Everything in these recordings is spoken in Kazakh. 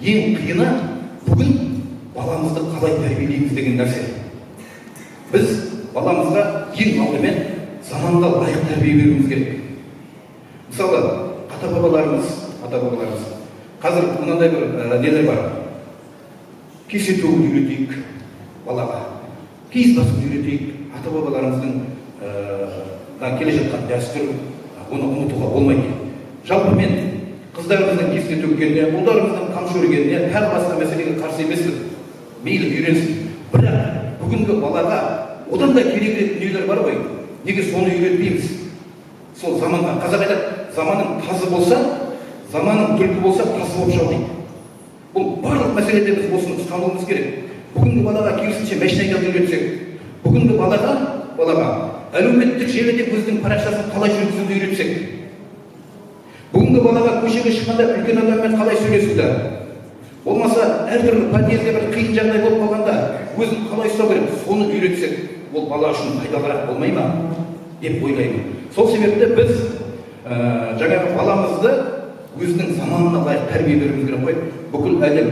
Ең қиыны бүгін баламызды қалай тәрбиелейміз деген нәрсе. Біз баламызға ең алдымен заманға лайық тәрбие беруіміз керек. Мысалы, ата-бабаларымыз қазір мынандай бір нелер бар. Кесе төгуді үйретейік балаға, киіз басуды үйретейік. Ата-бабаларымыздың келе жатқан дәстүр, оны ұмытуға болмайды. Жалпы мен қыздарымыздың кеске төгкеніне, ұлдарымыздың қамшы өргеніне, тағы басқа мәселеге қарсы емеспін. Мейлі үйренсін. Бірақ бүгінгі балаға одан да керекті дүниелер бар ғой. Неге соны үйретпейміз? Сол заманға, қазақ айтады, заманың тазы болса, заманың түлкі болса, тасы болып жау дейді. Бұл барлық мәселеде біз осыны ұстануымыз керек. Бүгінгі балаға керісінше машина айдауды үйретсек, бүгінгі балаға әлеуметтік желіде өзінің парақшасын қалай жүргізуді үйретсек, бүгінгі балаға көшеге шыққанда үлкен адаммен қалай сөйлесуді, болмаса әртүрлі подъезде бір қиын жағдай болып қалғанда өзін қалай ұстау керек, соны үйретсек, ол бала үшін пайдалырақ болмай ма деп ойлаймын. Сол себепті біз жаңағы баламызды өзінің заманына лайық тәрбие беруіміз керек қой. Бүкіл әлем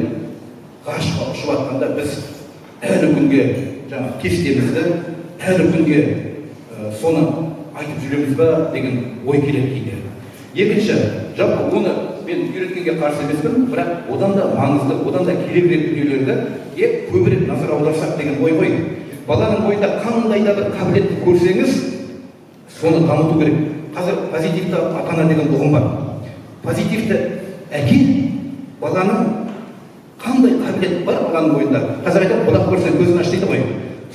ғарышқа ұшып жатқанда біз әлі күнге жаңағы кестемізді, әлі күнге соны айтып жүреміз ба деген ой келеді кейде. Екінші, жалпы оны мен үйреткенге қарсы емеспін, бірақ одан да маңызды, одан да керекірек дүниелерді көбірек назар аударсақ деген ой ғой. Баланың бойында қандай да бір қабілетті көрсеңіз, соны дамыту керек. Қазір позитивті ата-ана деген ұғым бар. Позитивті әке баланың қандай қабілет бар баланың бойында. Қазір айтады, құлақ көрсе көзін аш дейді ғой.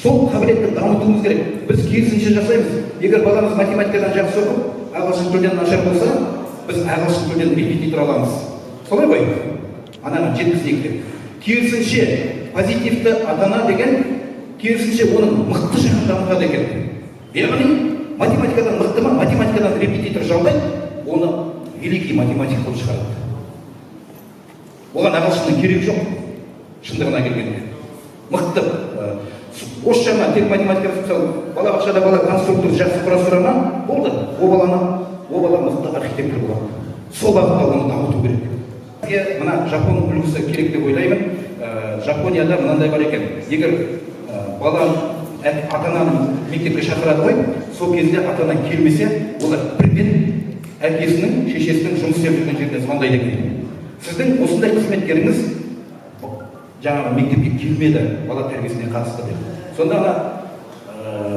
Сол қабілетті дамытуымыз керек. Біз керісінше жасаймыз. Егер баламыз математикадан жақсы оқып, ағылшын тілден нашар болса, біз ағылшын тілден репетитор аламыз. Солай ғой? Ананы жеткізейік деп. Керісінше позитивті ата-ана деген керісінше оның мықты жағын дамытады екен. Яғни математикадан мықты ма, математикадан репетитор жалдайды, оны великий математик қылып шығарады. Оған ағылшынның керегі жоқ, шындығына келгенде. Мықты. Осы жағынан тек математиканы мысалы, балабақшада бала конструктор жақсы құрастыра ма, болды. О бала мықты архитектор болады. Сол бағытта оны дамыту керек. Бізге мына Жапон үлгісі керек деп ойлаймын. Жапонияда мынандай бар екен. Егер бала ата-ананы мектепке шақырады ғой, сол кезде ата-ана келмесе, олар бірден әкесінің, шешесінің жұмыс істеп жүрген жеріне звондайды екен. Сіздің осындай қызметкеріңіз жаңағы мектепке келмеді, бала тәрбиесіне қатысты деп. Сонда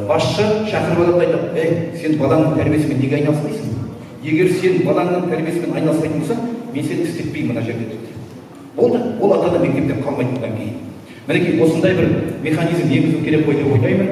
басшы шақырып алып айтады, сен балаңның тәрбиесімен неге айналыспайсың? Егер сен балаңның тәрбиесімен айналыспайтын болсаң, мен сені істетпеймін мына жерде дейді. Болды, ол ата-ана мектептен қалмайды бұдан кейін. Мінекей осындай бір механизм енгізу керек қой деп ойлаймын.